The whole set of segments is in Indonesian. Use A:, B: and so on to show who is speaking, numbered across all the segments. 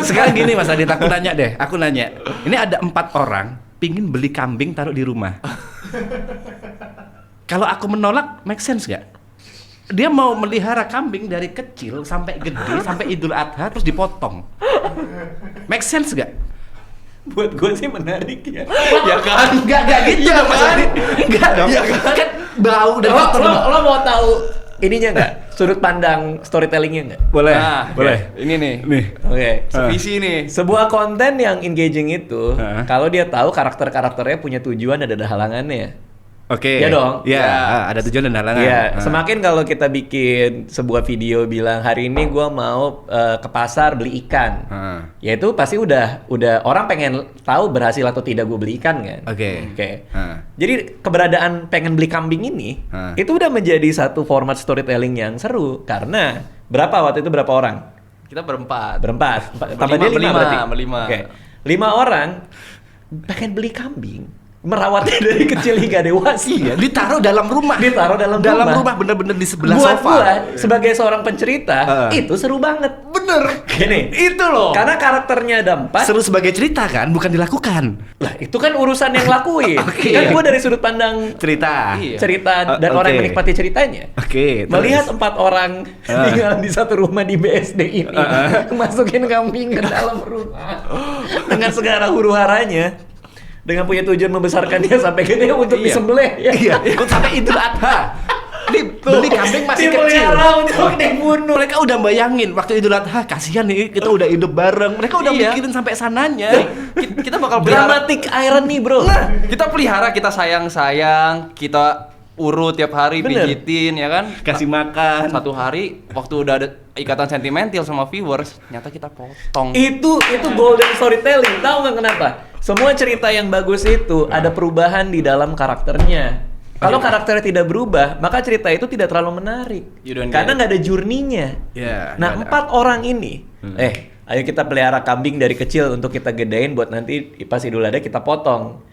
A: Sekarang gini Mas Adit, aku nanya. Ini ada 4 orang pingin beli kambing taruh di rumah. Kalau aku menolak, make sense gak? Dia mau melihara kambing dari kecil sampai gede, sampai Idul Adha terus dipotong. Make sense gak?
B: Buat gue sih menarik ya.
A: Ya kan? Enggak gitu dong Mas Adit. Enggak dong.
B: Ya kan?
A: Kan bau dan kotor.
B: Lo mau tahu ininya nggak? Sudut pandang storytellingnya nggak?
A: Boleh.
B: Boleh.
A: Ini nih.
B: Oke.
A: Sevisi nih.
B: Sebuah konten yang engaging itu, kalau dia tahu karakter-karakternya punya tujuan dan ada halangannya.
A: Oke.
B: Ya dong.
A: Ya, ada tujuan dan halangan.
B: Iya. Semakin kalau kita bikin sebuah video bilang hari ini gua mau ke pasar beli ikan, ya itu pasti udah orang pengen tahu berhasil atau tidak gue beli ikan kan.
A: Oke.
B: Jadi keberadaan pengen beli kambing ini itu udah menjadi satu format storytelling yang seru karena berapa orang?
C: Kita berempat.
B: Tambah dia 5 berarti.
C: Berlima.
B: Oke. 5 orang pengen beli kambing. Merawatnya dari kecil hingga dewasa.
A: Iya, ditaruh dalam rumah.
B: Dalam rumah
A: bener-bener di sebelah
B: buat
A: sofa.
B: gua sebagai seorang pencerita itu seru banget.
A: Bener.
B: Gini,
A: Itu loh.
B: karena karakternya ada 4.
A: Seru sebagai cerita kan, bukan dilakukan.
B: Lah itu kan urusan yang lakuin.
A: Oke.
B: Kan gua dari sudut pandang
A: Cerita.
B: cerita dan orang yang menikmati ceritanya.
A: Oke.
B: Melihat 4 orang tinggal di satu rumah di BSD ini, masukin kambing ke dalam rumah dengan segala huru-haranya. Dengan punya tujuan membesarkannya sampai gede untuk disembelih ya.
A: Iya, ikut sampai Idul Adha. Beli kambing masih kecil.
B: Dipelihara untuk dibunuh.
A: Mereka udah bayangin waktu Idul Adha, kasihan nih kita udah hidup bareng. Mereka udah mikirin sampai sananya.
C: Kita bakal pelihara.
B: Dramatic irony, bro.
C: Kita pelihara, kita sayang, kita urut tiap hari, pijitin ya kan.
A: Kasih makan.
C: Satu hari waktu udah ada ikatan sentimental sama viewers, nyata kita potong.
B: Itu golden storytelling. Tahu nggak kenapa? Semua cerita yang bagus itu ada perubahan di dalam karakternya. Kalau karakternya tidak berubah, maka cerita itu tidak terlalu menarik. Karena nggak ada journey-nya. Nah, 4 orang ini, ayo kita pelihara kambing dari kecil untuk kita gedein buat nanti pas Idul Adha kita potong.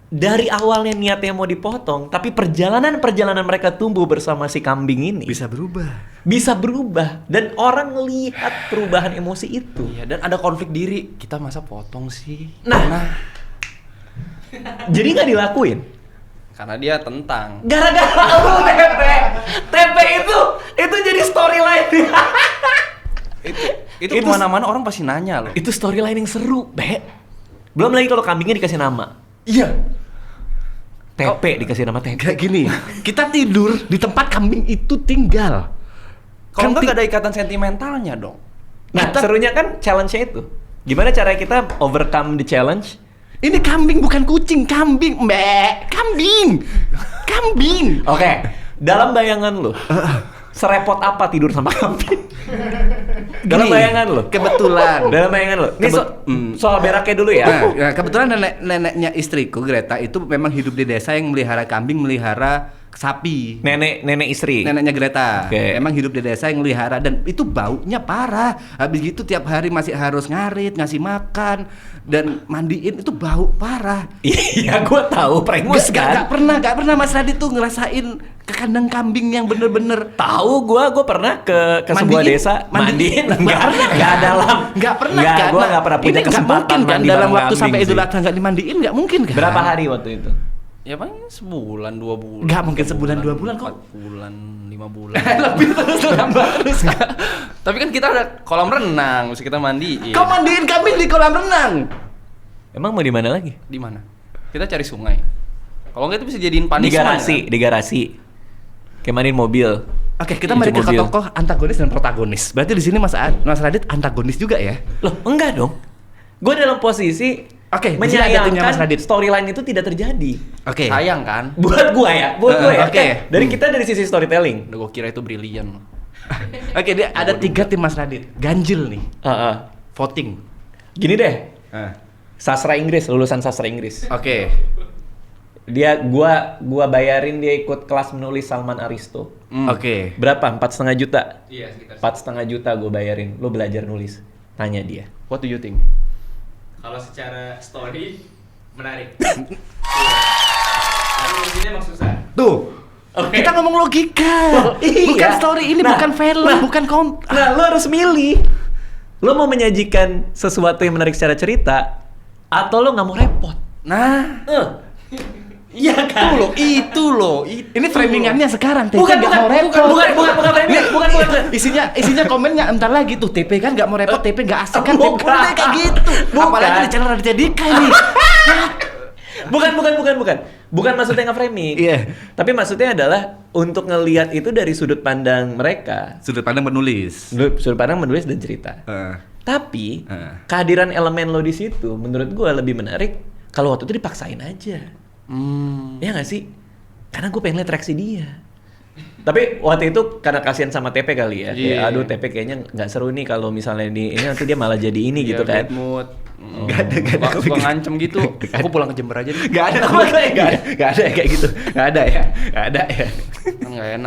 B: Dari awalnya niatnya mau dipotong, tapi perjalanan mereka tumbuh bersama si kambing ini bisa berubah dan orang ngelihat perubahan emosi itu.
C: Iya, dan ada konflik diri. Kita masa potong sih?
B: Nah. Jadi nggak dilakuin.
C: Karena dia tentang.
B: Gara-gara lu TP itu jadi storyline.
C: itu kemana-mana orang pasti nanya loh.
B: Itu storyline yang seru, Be. Belum lagi kalau kambingnya dikasih nama.
A: Iya.
B: TP dikasih nama TP.
A: Kayak gini, kita tidur di tempat kambing itu tinggal.
C: Kalau nggak ada ikatan sentimentalnya dong.
B: Nah, serunya kan challenge-nya itu. Gimana cara kita overcome the challenge?
A: Ini kambing bukan kucing, kambing, Mbak. Kambing.
B: Oke. Dalam bayangan lu, serepot apa tidur sama kambing? Dalam bayangan lu.
A: Kebetulan.
B: Dalam bayangan lu. Ini soal beraknya dulu ya.
A: Nah, kebetulan neneknya istriku Greta itu memang hidup di desa yang melihara kambing, melihara sapi.
B: Nenek istri.
A: Neneknya Greta.
B: Okay.
A: Emang hidup di desa yang melihara dan itu baunya parah. Habis gitu tiap hari masih harus ngarit, ngasih makan dan mandiin, itu bau parah.
B: Iya, gua tahu prengus kan.
A: Gak pernah Mas Radit tuh ngerasain ke kandang kambing yang bener-bener.
B: Tahu gua pernah ke sebuah desa mandiin. Enggak pernah kan. Gua enggak pernah punya kesempatan
A: kan dalam waktu sampai Idul Adha enggak dimandiin, enggak mungkin kan.
B: Berapa hari waktu itu?
C: Ya paling sebulan, 2 bulan.
A: Enggak mungkin sebulan 2 bulan kok.
C: 4 bulan, 5 bulan.
A: Lebih terus.
C: Tapi kan kita ada kolam renang, mesti kita mandiin.
A: Kau mandiin kambing di kolam renang?
B: Emang mau di mana lagi?
C: Di mana? Kita cari sungai. Kalau enggak itu bisa jadiin punishment.
B: Di garasi. Kayak mandiin mobil.
A: Oke, kita mari ke tokoh antagonis dan protagonis. Berarti di sini Mas Radit antagonis juga ya?
B: Loh, enggak dong. Gue dalam posisi menyayangkan storyline itu tidak terjadi.
A: Oke.
C: Sayang kan?
B: Buat gue ya.
A: Oke.
B: Dari kita dari sisi storytelling.
C: Udah gue kira itu brilian loh.
A: Oke, dia ada 3 tim Mas Radit. Ganjil nih. Voting.
B: Gini deh. Sastra Inggris, lulusan sastra Inggris.
A: Oke.
B: Gua bayarin dia ikut kelas menulis Salman Aristo.
A: Oke.
B: Berapa? 4,5 juta.
C: Iya, sekitar
B: 4,5 juta gue bayarin. Lo belajar nulis. Tanya dia.
C: What do you think?
D: Kalau secara story menarik. Tapi mungkinnya emang susah.
A: Tuh. Kita ngomong logika. Bukan story ini, bukan film, bukan
B: Nah, lo harus milih. Lo mau menyajikan sesuatu yang menarik secara cerita, atau lo nggak mau repot?
C: Nah,
B: Iya kan?
C: itu loh.
A: Ini framingannya sekarang, TP
B: Bukan,
A: nggak
B: bukan,
A: mau repot.
B: bukan framing, bukan.
A: Isinya komennya entar lagi tuh, TP kan nggak mau repot, TP nggak asik kan,
B: Bukan.
A: TP kayak gitu.
B: Bukan.
A: Apalagi di channel Raditya Dika ini.
B: Bukan maksudnya nge-framing.
A: Iya.
B: Tapi maksudnya adalah untuk ngelihat itu dari sudut pandang mereka.
A: Sudut pandang menulis.
B: Sudut pandang menulis dan cerita. Tapi kehadiran elemen lo di situ menurut gua lebih menarik kalau waktu itu dipaksain aja. Ya nggak sih? Karena gue pengen lihat reaksi dia. Tapi waktu itu karena kasihan sama TP kali ya. Kayak, aduh TP kayaknya nggak seru nih kalau misalnya ini nanti dia malah jadi ini gitu kan.
C: Bad mood.
A: Gak ada.
C: Suka ngancem gitu. Aku pulang ke Jember aja deh.
A: Gak ada kayak gitu. Gak ada ya.
C: Nggak enak.